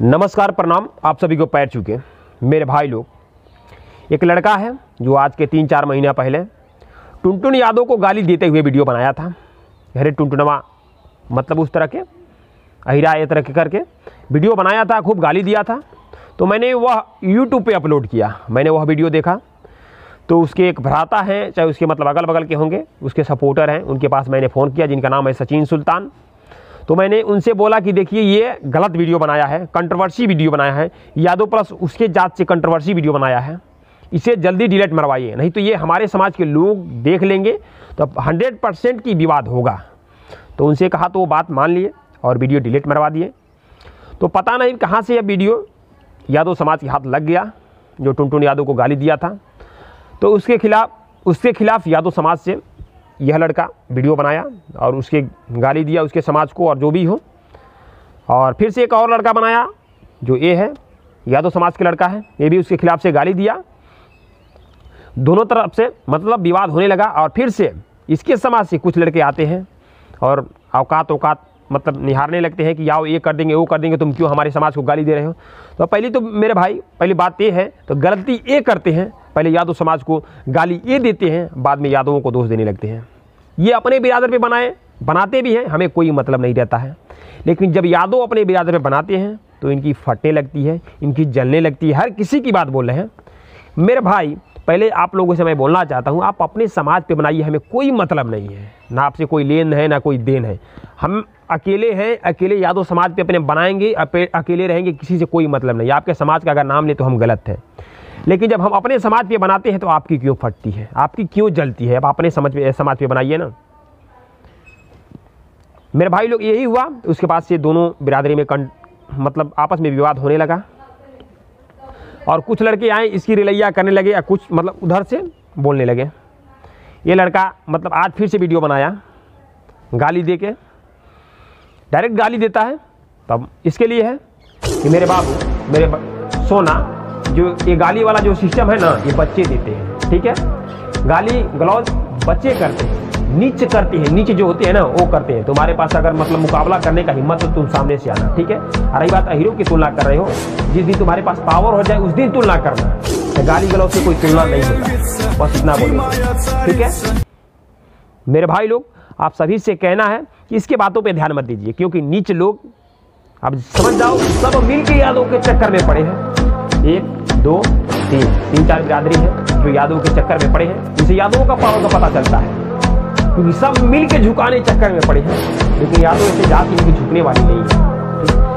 नमस्कार, प्रणाम। आप सभी को पैर छू के मेरे भाई लोग, एक लड़का है जो आज के 3-4 महीना पहले टुनटुन यादव को गाली देते हुए वीडियो बनाया था। अरे टुनटुनवा मतलब उस तरह के अहिरा ये तरह के करके वीडियो बनाया था, खूब गाली दिया था। तो मैंने वह यूट्यूब पे अपलोड किया। मैंने वह वीडियो देखा तो उसके एक भ्राता हैं, चाहे उसके मतलब अगल बगल के होंगे, उसके सपोर्टर हैं, उनके पास मैंने फ़ोन किया जिनका नाम है सचिन सुल्तान। तो मैंने उनसे बोला कि देखिए ये गलत वीडियो बनाया है, कंट्रोवर्सी वीडियो बनाया है, यादव प्लस उसके जात से कंट्रोवर्सी वीडियो बनाया है, इसे जल्दी डिलीट मरवाइए, नहीं तो ये हमारे समाज के लोग देख लेंगे तो 100% की विवाद होगा। तो उनसे कहा तो वो बात मान लिए और वीडियो डिलीट मरवा दिए। तो पता नहीं कहाँ से यह वीडियो यादव समाज के हाथ लग गया जो टुनटुन यादव को गाली दिया था। तो उसके खिलाफ यादव समाज से यह लड़का वीडियो बनाया और उसके गाली दिया उसके समाज को और जो भी हो। और फिर से एक और लड़का बनाया जो ये है यादव समाज के लड़का है, ये भी उसके खिलाफ से गाली दिया। दोनों तरफ से मतलब विवाद होने लगा। और फिर से इसके समाज से कुछ लड़के आते हैं और औकात मतलब निहारने लगते हैं कि याओ ये कर देंगे वो कर देंगे, तुम क्यों हमारे समाज को गाली दे रहे हो। तो पहली तो मेरे भाई पहली बात ये है, तो गलती ये करते हैं, पहले यादव समाज को गाली ये देते हैं, बाद में यादवों को दोष देने लगते हैं। ये अपने बिरादर पे बनाते भी हैं, हमें कोई मतलब नहीं रहता है। लेकिन जब यादव अपने बिरादर पे बनाते हैं तो इनकी फटने लगती है, इनकी जलने लगती है। हर किसी की बात बोल रहे हैं मेरे भाई। पहले आप लोगों से मैं बोलना चाहता हूँ, आप अपने समाज पे बनाइए, हमें कोई मतलब नहीं है, ना आपसे कोई लेन है ना कोई देन है। हम अकेले हैं, अकेले यादव समाज पे अपने बनाएंगे, अकेले रहेंगे, किसी से कोई मतलब नहीं। आपके समाज का अगर नाम ले तो हम गलत हैं। लेकिन जब हम अपने समाज पे बनाते हैं तो आपकी क्यों फटती है, आपकी क्यों जलती है। अब अपने समाज पे बनाइए ना मेरे भाई लोग। यही हुआ। उसके बाद से दोनों बिरादरी में मतलब आपस में विवाद होने लगा और कुछ लड़के आए इसकी रिलैया करने लगे या कुछ मतलब उधर से बोलने लगे। ये लड़का मतलब आज फिर से वीडियो बनाया गाली दे के, डायरेक्ट गाली देता है। तब इसके लिए है कि मेरे बाबू मेरे सोना, जो ये गाली वाला जो सिस्टम है ना, ये बच्चे देते हैं, ठीक है। गाली गलौज बच्चे करते हैं, नीच करते हैं, नीच जो होते हैं ना वो करते हैं। तुम्हारे पास अगर मतलब मुकाबला करने का हिम्मत तो तुम सामने से आना, ठीक है। रही बात हीरो की तुलना कर रहे हो, जिस दिन तुम्हारे पास पावर हो जाए उस दिन तुलना करना। गाली गलौज से कोई तुलना नहीं होता, बस इतना बोलो, ठीक है। मेरे भाई लोग, आप सभी से कहना है कि इसके बातों पे ध्यान मत दीजिए, क्योंकि नीच लोग अब समझ जाओ सब मिलके यादव के चक्कर में पड़े हैं। 1 2 3 4 बिरादरी है जो यादव के चक्कर में पड़े हैं। इसे यादवों का पावर का पता चलता है, क्योंकि सब मिलके झुकाने चक्कर में पड़े हैं। लेकिन यादव ऐसे जाति इनकी झुकने वाली नहीं है।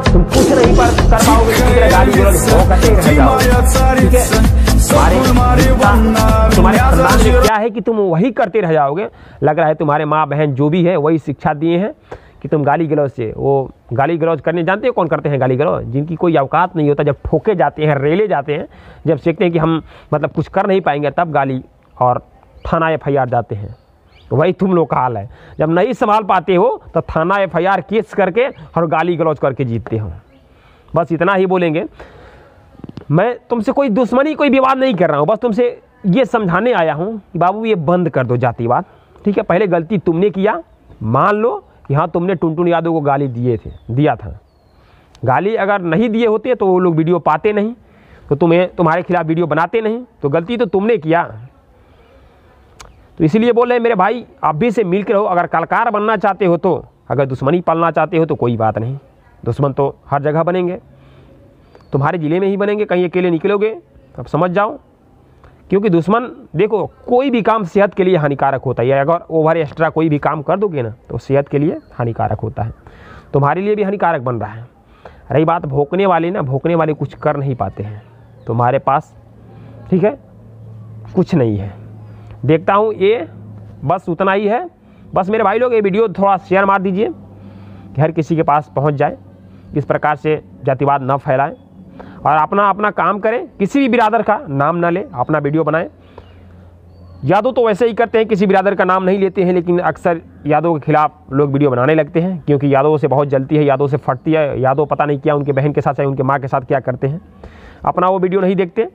तुम कुछ नहीं कर पाओगे, गाली गलौज भौंकते रह जाओगे, ठीक है। तुम्हारे खानदान में क्या है कि तुम वही करते रह जाओगे। लग रहा है तुम्हारे माँ बहन जो भी है वही शिक्षा दिए हैं कि तुम गाली गलौज से, वो गाली गलौज करने जानते हो कौन करते हैं गाली गलौज, जिनकी कोई औकात नहीं होता। जब ठोके जाते हैं, रेले जाते हैं, जब सीखते हैं कि हम मतलब कुछ कर नहीं पाएंगे, तब गाली और थाना FIR जाते हैं। वही तुम लोग का हाल है। जब नहीं संभाल पाते हो तो थाना FIR केस करके और गाली गलौज करके जीतते हो। बस इतना ही बोलेंगे। मैं तुमसे कोई दुश्मनी कोई विवाद नहीं कर रहा हूँ, बस तुमसे ये समझाने आया हूँ कि बाबू ये बंद कर दो जातिवाद, ठीक है। पहले गलती तुमने किया, मान लो कि हाँ तुमने टुनटुन यादव को गाली दिया था। गाली अगर नहीं दिए होते तो वो लोग वीडियो पाते नहीं, तो तुम्हारे खिलाफ वीडियो बनाते नहीं। तो गलती तो तुमने किया। तो इसलिए बोल रहे मेरे भाई, आप भी से मिल के रहो। अगर कलाकार बनना चाहते हो तो, अगर दुश्मनी पालना चाहते हो तो कोई बात नहीं, दुश्मन तो हर जगह बनेंगे, तुम्हारे ज़िले में ही बनेंगे, कहीं अकेले निकलोगे अब समझ जाओ। क्योंकि दुश्मन देखो, कोई भी काम सेहत के लिए हानिकारक होता है। अगर ओवर एक्स्ट्रा कोई भी काम कर दोगे ना तो सेहत के लिए हानिकारक होता है, तुम्हारे लिए भी हानिकारक बन रहा है। रही बात भोंकने वाले ना, भोंकने वाले कुछ कर नहीं पाते हैं तुम्हारे पास, ठीक है, कुछ नहीं है। देखता हूँ ये बस उतना ही है। बस मेरे भाई लोग ये वीडियो थोड़ा शेयर मार दीजिए कि हर किसी के पास पहुँच जाए। इस प्रकार से जातिवाद न फैलाएं और अपना काम करें। किसी भी बिरादर का नाम ना ले, अपना वीडियो बनाएं। यादव तो वैसे ही करते हैं, किसी बिरादर का नाम नहीं लेते हैं, लेकिन अक्सर यादव के खिलाफ लोग वीडियो बनाने लगते हैं, क्योंकि यादव से बहुत जलती है, यादव से फटती है। यादव पता नहीं क्या उनके बहन के साथ, चाहे उनके माँ के साथ क्या करते हैं, अपना वो वीडियो नहीं देखते,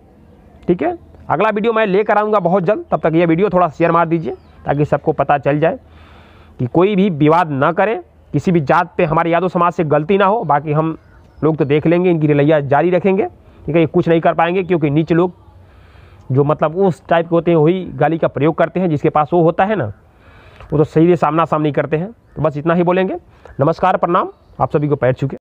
ठीक है। अगला वीडियो मैं लेकर आऊँगा बहुत जल्द, तब तक ये वीडियो थोड़ा शेयर मार दीजिए ताकि सबको पता चल जाए कि कोई भी विवाद न करें, किसी भी जात पे हमारे यादव समाज से गलती ना हो। बाकी हम लोग तो देख लेंगे, इनकी रलैया जारी रखेंगे, ठीक है। ये कुछ नहीं कर पाएंगे क्योंकि नीच लोग जो मतलब उस टाइप के होते हैं वही गाली का प्रयोग करते हैं, जिसके पास वो होता है ना, वो तो सही से सामना सामनी करते हैं। तो बस इतना ही बोलेंगे। नमस्कार, प्रणाम, आप सभी को पैर छू के।